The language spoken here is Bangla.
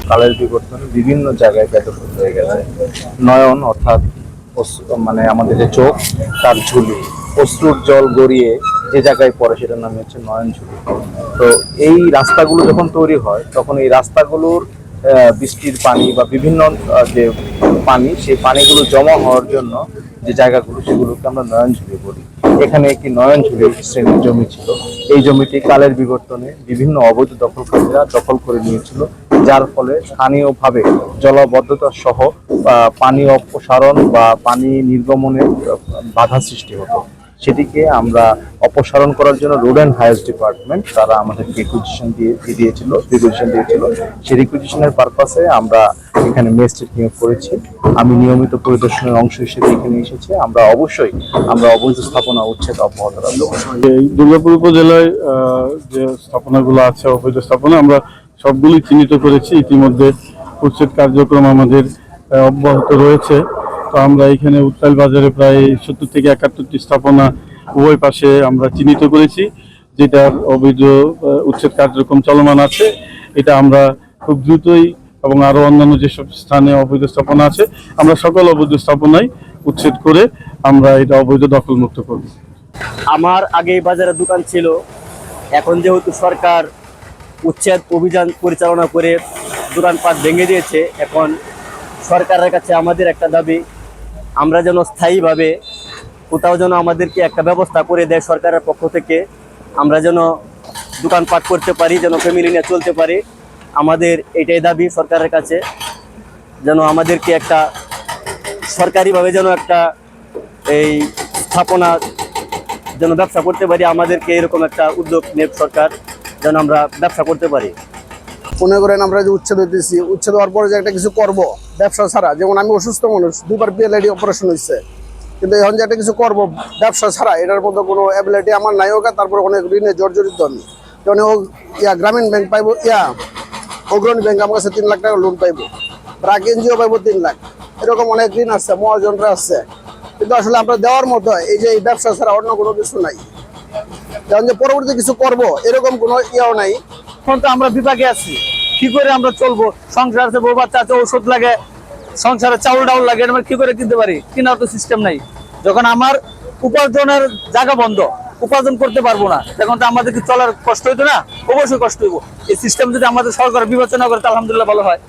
কালের বিবর্তনে বিভিন্ন জায়গায় ব্যাদস্ত হয়ে গেছে। নয়ন অর্থাৎ মানে আমাদের যে চোখ, তার ঝুলি, অশ্রুর জল গড়িয়ে যে জায়গায় পড়ে সেটার নাম হচ্ছে নয়ন ঝুলি। তো এই রাস্তাগুলো যখন তৈরি হয় তখন এই রাস্তাগুলোর বৃষ্টির পানি বা বিভিন্ন যে পানি, সেই পানিগুলো জমা হওয়ার জন্য যে জায়গাগুলো, সেগুলোকে আমরা নয়নঝুলি বলি। এখানে একটি নয়নঝুলি শ্রেণীর জমি ছিল। এই জমিটি কালের বিবর্তনে বিভিন্ন অবৈধ দখলকারীরা দখল করে নিয়েছিল, যার ফলে স্থানীয়ভাবে জলাবদ্ধতা সহ পানি অপসারণ বা পানি নির্গমনের বাধা সৃষ্টি হতো। সেটিকে আমরা অপসারণ করার জন্য রোড অ্যান্ড হাইওয়েজ ডিপার্টমেন্ট তারা আমাদেরকে রিকুইজিশন দিয়েছিল। সেই রিকুইজিশনের পারপাসে আমরা এখানে ম্যাজিস্ট্রেট নিয়োগ করেছি। আমি নিয়মিত পরিদর্শনের অংশ হিসেবে এখানে এসেছি। আমরা অবৈধ স্থাপনা উচ্ছেদ অব্যাহত রাখবো। এই দুর্গাপুর উপজেলায় যে স্থাপনাগুলো আছে অবৈধ স্থাপনা, আমরা সবগুলি চিহ্নিত করেছি। ইতিমধ্যে উচ্ছেদ কার্যক্রম আমাদের অব্যাহত রয়েছে। তো আমরা এখানে উত্তাল বাজারে প্রায় 70 থেকে 71টি স্থাপনা উভয় পাশে আমরা চিহ্নিত করেছি, যেটার অবৈধ উচ্ছেদ কার্যক্রম চলমান আছে। এটা আমরা খুব দ্রুতই এবং আরো অন্যান্য যেসব স্থানে অবৈধ স্থাপনা আছে, আমরা সকল অবৈধ স্থাপনাই উচ্ছেদ করে আমরা এটা অবৈধ দখল মুক্ত করব। আমার আগে এই বাজারে দোকান ছিল, এখন যেহেতু সরকার উচ্ছেদ অভিযান পরিচালনা করে দোকানপাট ভেঙে দিয়েছে, এখন সরকারের কাছে আমাদের একটা দাবি, আমরা যেন স্থায়ীভাবে কোথাও যেন আমাদেরকে একটা ব্যবস্থা করে দেয় সরকারের পক্ষ থেকে, আমরা যেন দোকানপাট করতে পারি, যেন ফ্যামিলি নিয়ে চলতে পারি। আমাদের এটাই দাবি সরকারের কাছে, যেন আমাদেরকে একটা সরকারিভাবে যেন একটা এই স্থাপনা যেন ব্যবসা করতে পারি, আমাদেরকে এরকম একটা উদ্যোগ নেব সরকার, যেন আমরা ব্যবসা করতে পারি। মনে করেন আমরা যে উচ্ছেদ হইতেছি, উচ্ছেদ হওয়ার পরে যে একটা কিছু করব ব্যবসা ছাড়া, যেমন আমি অসুস্থ মানুষ, 2বার PLID অপারেশন হয়েছে, কিন্তু এখন যে একটা কিছু করব ব্যবসা ছাড়া, এটার মধ্যে কোনো অ্যাবিলিটি আমার নাই হোক। তারপরে অনেক ঋণে জর্জরিত আমি, যেমন গ্রামীণ ব্যাংক পাইব, অগ্রণী ব্যাংক আমার কাছে 3 লাখ টাকা লোন পাইব, ব্রাক NGO পাইব 3 লাখ, এরকম অনেক ঋণ আসছে, মহাজনরা আসছে। কিন্তু আসলে আমরা দেওয়ার মতো এই যে ব্যবসা ছাড়া অন্য কোনো কিছু নাই। যেমন যে পরবর্তী কিছু করব এরকম কোনো ইয়াও নাই। এখন তো আমরা বিপাকে আছি, কি করে আমরা চলবো? সংসার আছে, বউ বাচ্চা আছে, ওষুধ লাগে, সংসারে চাউল ডাউল লাগে, আমরা কি করে কিনতে পারি? কেনার তো সিস্টেম নাই। যখন আমার উপার্জনের জায়গা বন্ধ, উপার্জন করতে পারবো না, তখন তো আমাদের কি চলার কষ্ট হইতো না? অবশ্যই কষ্ট হইব। এই সিস্টেম যদি আমাদের সরকার বিবেচনা করে, আলহামদুলিল্লাহ ভালো হয়।